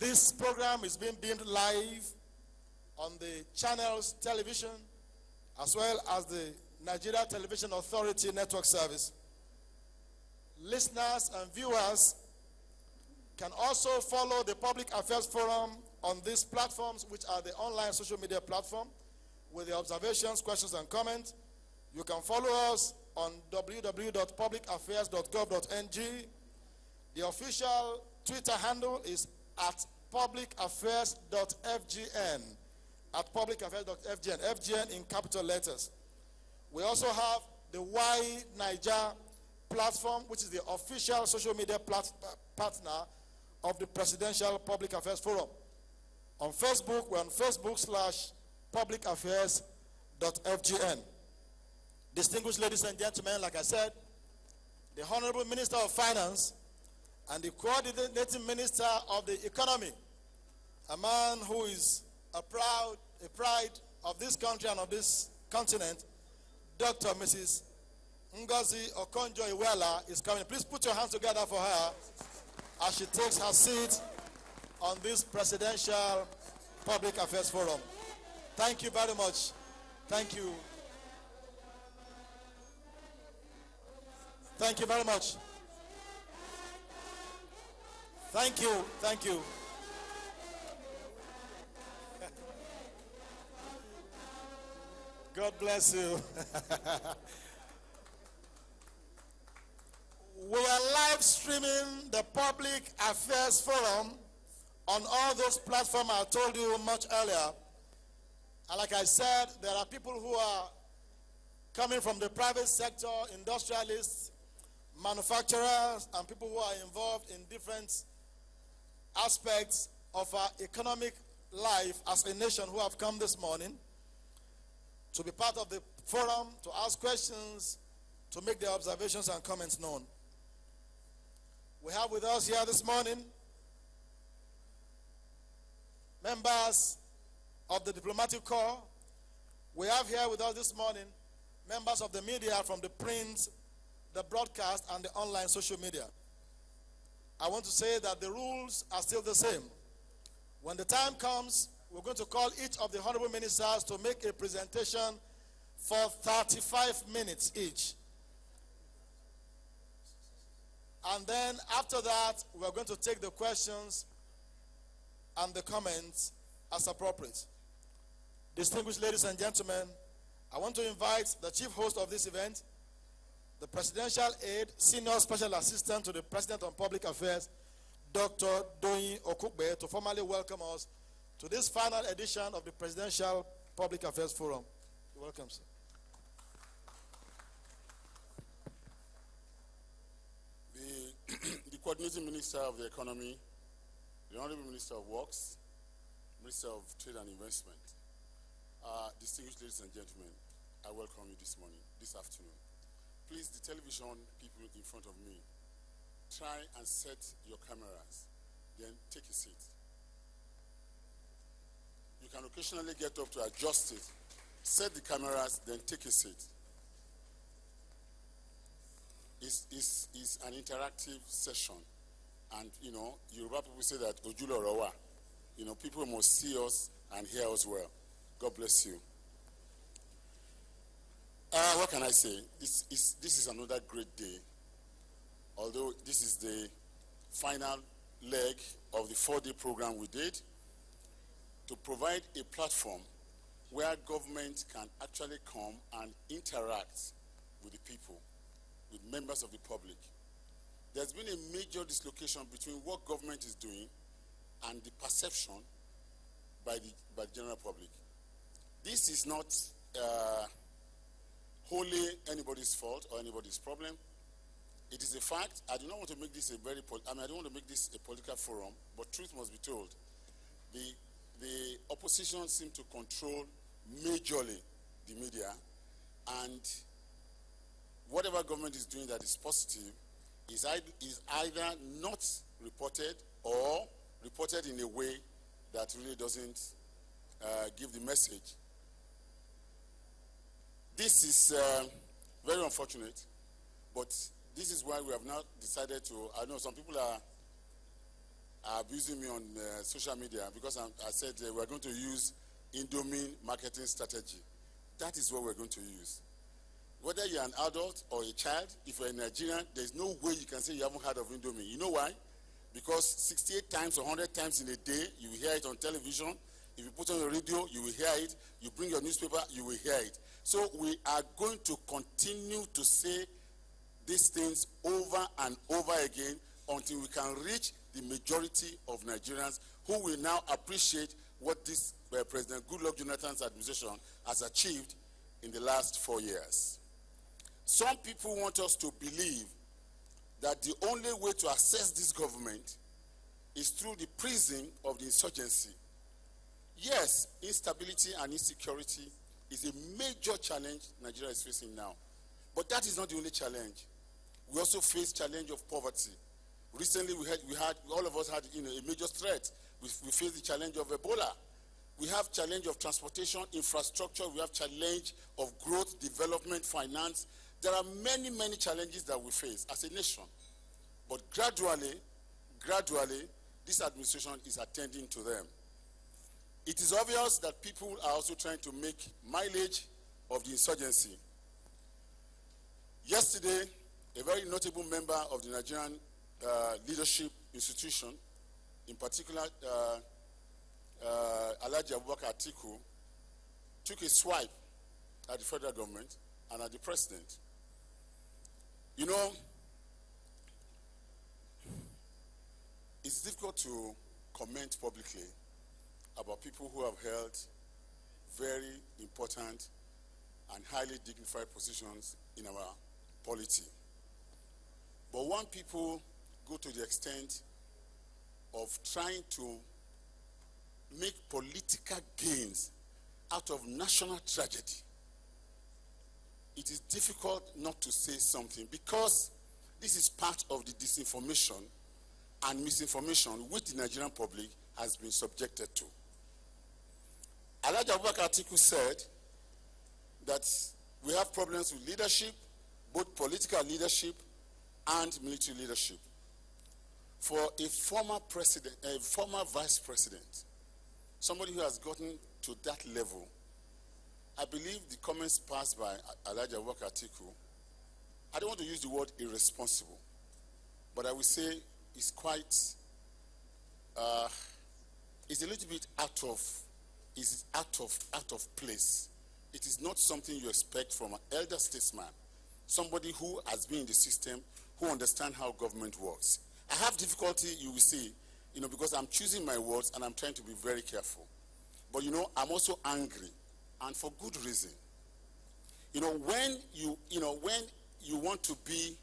This program is being beamed live on the Channels Television as well as the Nigeria Television Authority Network Service. Listeners and viewers can also follow the Public Affairs Forum on these platforms, which are the online social media platform, with the observations, questions, and comments. You can follow us on www.publicaffairs.gov.ng. The official Twitter handle is at publicaffairs.fgn, at publicaffairs.fgn, FGN in capital letters. We also have the Y Niger platform, which is the official social media partner of the Presidential Public Affairs Forum. On Facebook, we're on Facebook/publicaffairs.fgn. Distinguished ladies and gentlemen, like I said, the Honorable Minister of Finance and the Coordinating Minister of the Economy, a man who is a pride of this country and of this continent, Dr. Mrs. Ngozi Okonjo-Iweala is coming. Please put your hands together for her as she takes her seat on this Presidential Public Affairs Forum. Thank you very much. Thank you. Thank you very much. Thank you. Thank you. God bless you. We are live streaming the Public Affairs Forum on all those platforms I told you much earlier. And like I said, there are people who are coming from the private sector, industrialists, manufacturers, and people who are involved in different aspects of our economic life as a nation who have come this morning to be part of the forum, to ask questions, to make their observations and comments known. We have with us here this morning members of the diplomatic corps. We have here with us this morning members of the media from the print, the broadcast, and the online social media. I want to say that the rules are still the same. When the time comes, we're going to call each of the honorable ministers to make a presentation for 35 minutes each. And then after that, we're going to take the questions and the comments as appropriate. Distinguished ladies and gentlemen, I want to invite the chief host of this event, the Presidential Aide, Senior Special Assistant to the President on Public Affairs, Dr. Doyin Okukbe, to formally welcome us to this final edition of the Presidential Public Affairs Forum. You're welcome, sir. The Coordinating Minister of the Economy, the Honorable Minister of Works, Minister of Trade and Investment, distinguished ladies and gentlemen, I welcome you this morning, this afternoon. Please, the television people in front of me, try and set your cameras, then take a seat. You can occasionally get up to adjust it. Set the cameras, then take a seat. It's an interactive session. And, you know, Yoruba people say that Ojulo Rowa. You know, people must see us and hear us well. God bless you. What can I say? This is another great day. Although this is the final leg of the 4-day program we did to provide a platform where government can actually come and interact with the people, with members of the public. There's been a major dislocation between what government is doing and the perception by the general public. This is not wholly anybody's fault or anybody's problem. It is a fact. I do not want to make this I don't want to make this a political forum, but truth must be told. The opposition seem to control majorly the media, and whatever government is doing that is positive is either not reported or reported in a way that really doesn't give the message. This is very unfortunate, but this is why we have now decided to, I know some people are are abusing me on social media because I said we're going to use Indomie marketing strategy. That is what we're going to use. Whether you're an adult or a child, if you're a Nigerian, there's no way you can say you haven't heard of Indomie. You know why? Because 68 times or 100 times in a day, you will hear it on television. If you put on your radio, you will hear it. You bring your newspaper, you will hear it. So we are going to continue to say these things over and over again until we can reach the majority of Nigerians who will now appreciate what this President Goodluck Jonathan's administration has achieved in the last 4 years. Some people want us to believe that the only way to assess this government is through the prism of the insurgency. Yes, instability and insecurity is a major challenge Nigeria is facing now. But that is not the only challenge. We also face challenge of poverty. Recently, all of us had a major threat. We faced the challenge of Ebola. We have challenge of transportation, infrastructure. We have challenge of growth, development, finance. There are many, many challenges that we face as a nation. But gradually, this administration is attending to them. It is obvious that people are also trying to make mileage of the insurgency. Yesterday, a very notable member of the Nigerian leadership institution, in particular Abuja Atiku, took a swipe at the federal government and at the president. You know, it's difficult to comment publicly about people who have held very important and highly dignified positions in our polity. But when people go to the extent of trying to make political gains out of national tragedy, it is difficult not to say something, because this is part of the disinformation and misinformation which the Nigerian public has been subjected to. Abuja Atiku said that we have problems with leadership, both political leadership and military leadership. For a former president, a former vice president, somebody who has gotten to that level, I believe the comments passed by Abuja Atiku, I don't want to use the word irresponsible, but I will say it's quite, it's a little bit out of place. It is not something you expect from an elder statesman, somebody who has been in the system, who understands how government works. I have difficulty, you will see, because I'm choosing my words and I'm trying to be very careful. But I'm also angry, and for good reason. When you want to be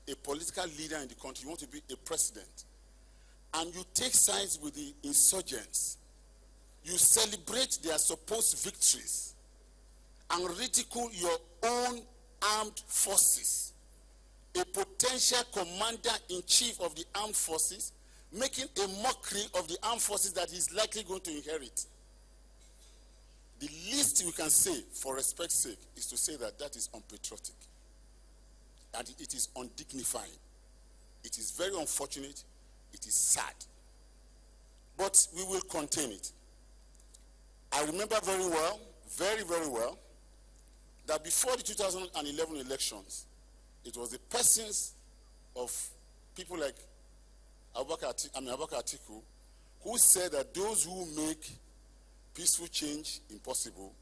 a political leader in the country, you want to be a president, and you take sides with the insurgents, you celebrate their supposed victories and ridicule your own armed forces, a potential commander-in-chief of the armed forces, making a mockery of the armed forces that he's likely going to inherit. The least we can say, for respect's sake, is to say that that is unpatriotic, and it is undignified. It is very unfortunate. It is sad. But we will contain it. I remember very well, very, very well, that before the 2011 elections, it was the persons of people like Abuja Atiku who said that those who make peaceful change impossible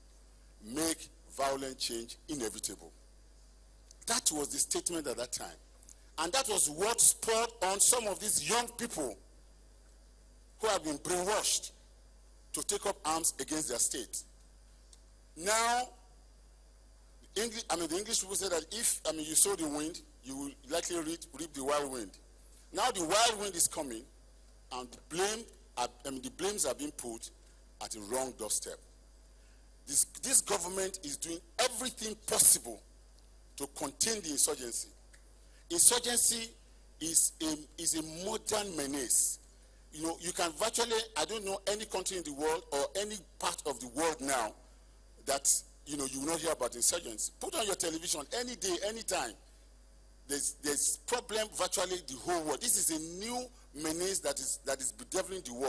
make violent change inevitable. That was the statement at that time. And that was what spurred on some of these young people who have been brainwashed to take up arms against their state. Now, the English people say that if you sow the wind, you will likely reap the wild wind. Now the wild wind is coming, and the blames are being put at the wrong doorstep. This government is doing everything possible to contain the insurgency. Insurgency is a modern menace. You can virtually, I don't know any country in the world or any part of the world now that you will not hear about insurgents. Put on your television any day, any time. there's problem virtually the whole world. This is a new menace that is bedeviling the world.